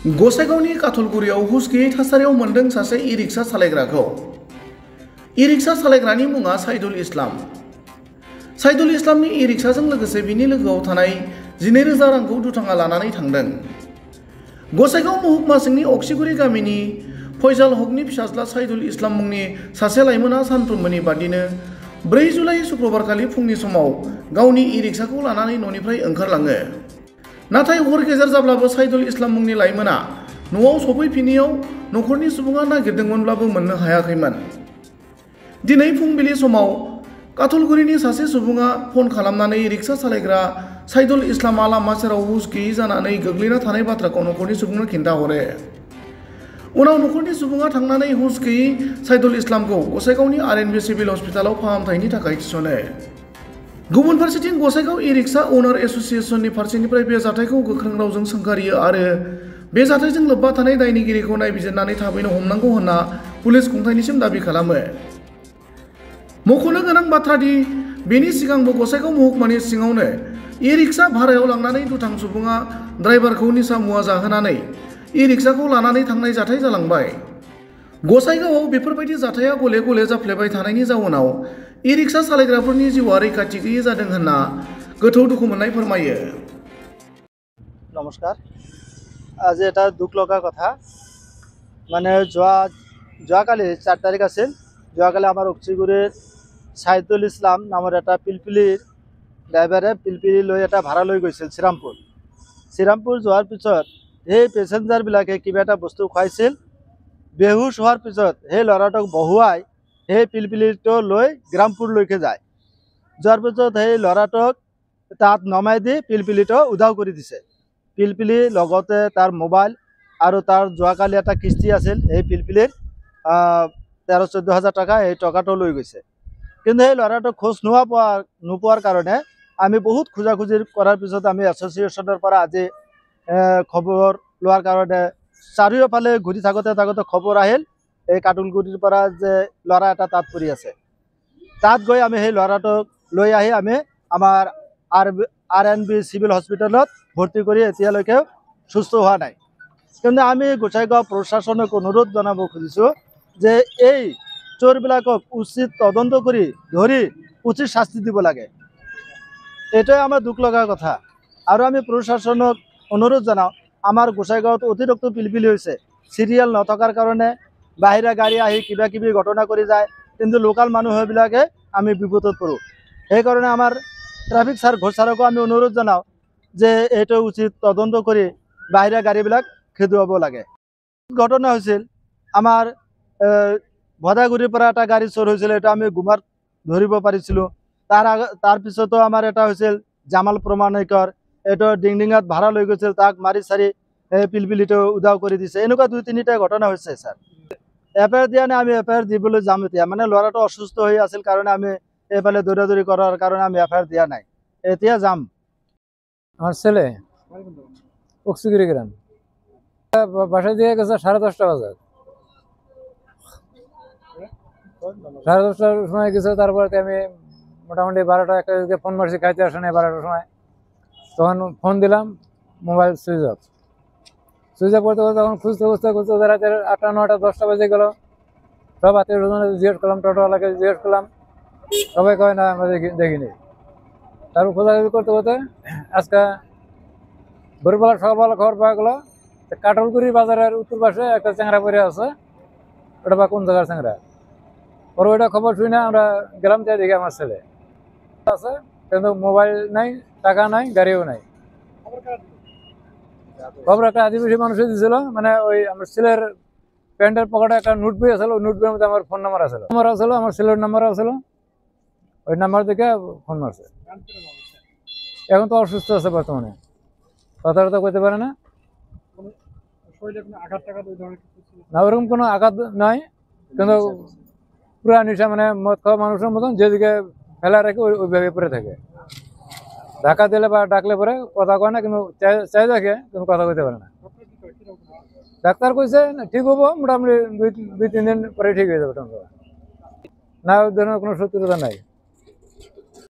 गसाइगावनि काथलगुरियाव हुस गैयै थासारियाव मोनदों सासे ई-रिक्शा सालायग्राखौ। ई-रिक्शा सालायग्रानि मुङा साइदुल इस्लाम। साइदुल इस्लामनि ई-रिक्शाजों लोगोसे बिनि लोगोआव थानाय 12,000 रांखौ दुथाङा लानानै थांदों। गसाइगाव महकुमा सिंनि अक्सिगुरि गामिनि फैजाल हकनि फिसाज्ला साइदुल इस्लाम मुंनि सासे लाइमोना सानफ्रोमबोनि बादिनो 4 जुलाइ शुक्रबारखालि फुंनि समाव गावनि ई-रिक्शाखौ लानानै न'निफ्राय ओंखारलाङो। नाथाय हर गेजेर जाब्लाबो साइदुल इस्लाम मुंनि लाइमोना न'आव सफैफिनियाव न'खरनि सुबुङा नागिरदोंमोनब्लाबो मोननो हायाखैमोन। दिनै फुंबिलि समाव काथलगुरिनि सासे सुबुङा फन खालामनानै रिक्शा सालायग्रा साइदुल इस्लामआ लामा सेराव हुस गैयै जानानै गोग्लैना थानाय बाथ्राखौ न'खरनि सुबुंनो खिन्थाहरो। उनाव न'खरनि सुबुङा थांनानै हुस गैयै साइदुल इस्लामखौ गसाइगावनि आर.एन.बि. सिभिल हस्पिटालाव फाहामथायनि थाखाय थिसनो। गुबुन फारसेथिं गसाइगाव ई-रिक्शा अनार एस'सिएशननि फारसेनिफ्राय बे जाथायखौ गोख्रों रावजों सोंखारियो आरो बे जाथायजों लोब्बा थानाय दायनिगिरिखौ नायबिजिरनानै थाबैनो हमनांगौ होनना पुलिस खुंथायनिसिम दाबि खालामो। मख'नो गोनां बाथ्रा दि बेनि सिगांबो गसाइगाव महकुमानि सिङावनो ई-रिक्शा भारायाव लांनानै दुथां सुबुङा ड्राइभारखौ निसा मुवा जाहोनानै ई-रिक्शाखौ लानानै थांनाय जाथाय जालांबाय। गसाइगावआव बेफोरबायदि जाथाया गले गले जाफ्लेबाय थानायनि जाउनाव ई-रिक्शा सालायग्राफोरनि जिउआ रैखाथि गैयै जादों होनना गोथौ दुखु मोननाय फोरमायो। नमस्कार। आज এটা দুখ লগা কথা মানে যোৱাকালি 4 তাৰিখ আছিল। যোৱাকালি আমাৰ অক্সিগুৰিৰ সাইদুল ইছলাম নামৰ এটা পিলপিলিৰ ড্ৰাইভাৰে পিলপিলি লৈ এটা ভাড়া লৈ গৈছিল শ্ৰীৰামপুৰ যোৱাৰ পিছত সেই পেচেঞ্জাৰবিলাকে কিবা এটা বস্তু খুৱাইছিল। বেহুশ হোৱাৰ পিছত সেই ল'ৰাটোক বহুৱাই সেই পিলপিলিটো লৈ গ্ৰামপুৰলৈকে যায়। যোৱাৰ পিছত সেই ল'ৰাটোক তাত নমাই দি পিলপিলিটো উধাও কৰি দিছে। পিলপিলি লগতে তাৰ মোবাইল আৰু তাৰ যোৱাকালি এটা কিস্তি আছিল এই পিলপিলিৰ 13-14 হাজাৰ টকা, এই টকাটো লৈ গৈছে। কিন্তু সেই ল'ৰাটোক খোজ নোপোৱাৰ কাৰণে আমি বহুত খোজাখুজি কৰাৰ পিছত আমি এছ'চিয়েশ্যনৰ পৰা আজি খবৰ লোৱাৰ কাৰণে চাৰিওফালে ঘূৰি থাকোঁতে খবৰ আহিল এই কাটলগুৰিৰ পৰা যে ল'ৰা এটা তাত পৰি আছে। তাত গৈ আমি সেই ল'ৰাটোক লৈ আহি আমি আমাৰ আৰ.এন.বি. চিভিল হস্পিটেলত ভৰ্তি কৰি এতিয়ালৈকে সুস্থ হোৱা নাই। কিন্তু আমি গোসাইগাঁও প্ৰশাসনক অনুৰোধ জনাব খুজিছোঁ যে এই চোৰবিলাকক উচিত তদন্ত কৰি ধৰি উচিত শাস্তি দিব লাগে। এইটোৱে আমাৰ দুখ লগা কথা। আৰু আমি প্ৰশাসনক অনুৰোধ জনাওঁ, আমাৰ গোসাইগাঁৱত অতিৰিক্ত পিলপিলি হৈছে। চিৰিয়েল নথকাৰ কাৰণে বাহিৰা গাড়ী আহি কিবা কিবি ঘটনা কৰি যায়, কিন্তু লোকাল মানুহবিলাকে আমি বিপদত পৰোঁ। সেইকাৰণে আমাৰ ট্ৰাফিক ঘোষ ছাৰকো আমি অনুৰোধ জনাওঁ যে এইটো উচিত তদন্ত কৰি বাহিৰা গাড়ীবিলাক খেদুৱাব লাগে। ঘটনা হৈছিল আমাৰ ভদাগুৰিৰ পৰা এটা গাড়ী চোৰ হৈছিল, এটা আমি গুমাত ধৰিব পাৰিছিলোঁ। তাৰ পিছতো আমাৰ এটা হৈছিল জামাল প্ৰমাণিকৰ, এইটো ডিংডিঙত ভাড়া লৈ গৈছিল, তাক মাৰি চাৰি পিলপিলিটো উধাও কৰি দিছে। এনেকুৱা 2-3টা ঘটনা হৈছে ছাৰ। এফআইআৰ দিয়া নাই, আমি এফআইআৰ দিবলৈ যাম এতিয়া। মানে ল'ৰাটো অসুস্থ হৈ আছিল কাৰণে আমি এইফালে দৌৰাদৌৰি কৰাৰ কাৰণে আমি এফআইআৰ দিয়া নাই, এতিয়া যাম। আমার ছেলে অক্সিগিরি গ্রাম বাসায় দিয়ে গেছে 10:30 বাজে, 10:30টার সময় গেছে। তারপরে আমি মোটামুটি 12টা-1টা দিকে ফোন মারছি, খাইতে আসে নাই 12টার সময়। তখন ফোন দিলাম, মোবাইল সুইচ অফ করতে করতে তখন খুঁজতে রাতে 8টা, 9টা, 10টা বেজে গেল। সব আত্মীয় স্বজনকে জিজ্ঞেস করলাম, টোটোওয়ালাকে জিজ্ঞেস করলাম, সবাই কয় না আমরা দেখিনি। তারপর খোঁজাখুঁজি করতে করতে আজকে ভোরবেলা সকালবেলা খবর পাওয়া গেল কাটলগুড়ি বাজারের উত্তর পাশে একটা চ্যাংরা পড়ে আছে, ওটা বা কোন জায়গার চ্যাংরা। পরে ওইটা খবর শুনে আমরা গেলাম, তাই দেখি আমার ছেলে আছে, কিন্তু মোবাইল নাই, টাকা নাই, গাড়িও নাই। খবর একটা আদিবাসী মানুষই দিয়েছিল, মানে ওই আমার ছেলের প্যান্টের পকেটে একটা নোট বই আছিল, ওই নোট বইয়ের মধ্যে আমার ফোন নাম্বার আছিল, আমার ছেলের নাম্বারও ছিল। ওই নাম্বার দেখে ফোন মারছে। এখন তো অসুস্থ আছে বর্তমানে, কথাটা করতে পারে না। না ওরকম কোনো আঘাত নাই, কিন্তু পুরা নিশা, মানে মদ খাওয়া মানুষের মতন যেদিকে ফেলা রেখে ওইভাবে পরে থাকে। ধাক্কা দিলে বা ডাকলে পরে কথা কয় না, কিন্তু চাই দেখে কিন্তু কথা কইতে পারে না। ডাক্তার কইছে ঠিক হবো, মোটামুটি 2-3 দিন পরে ঠিক হয়ে যাবে। না ওই ধরনের কোনো শত্রুতা নাই।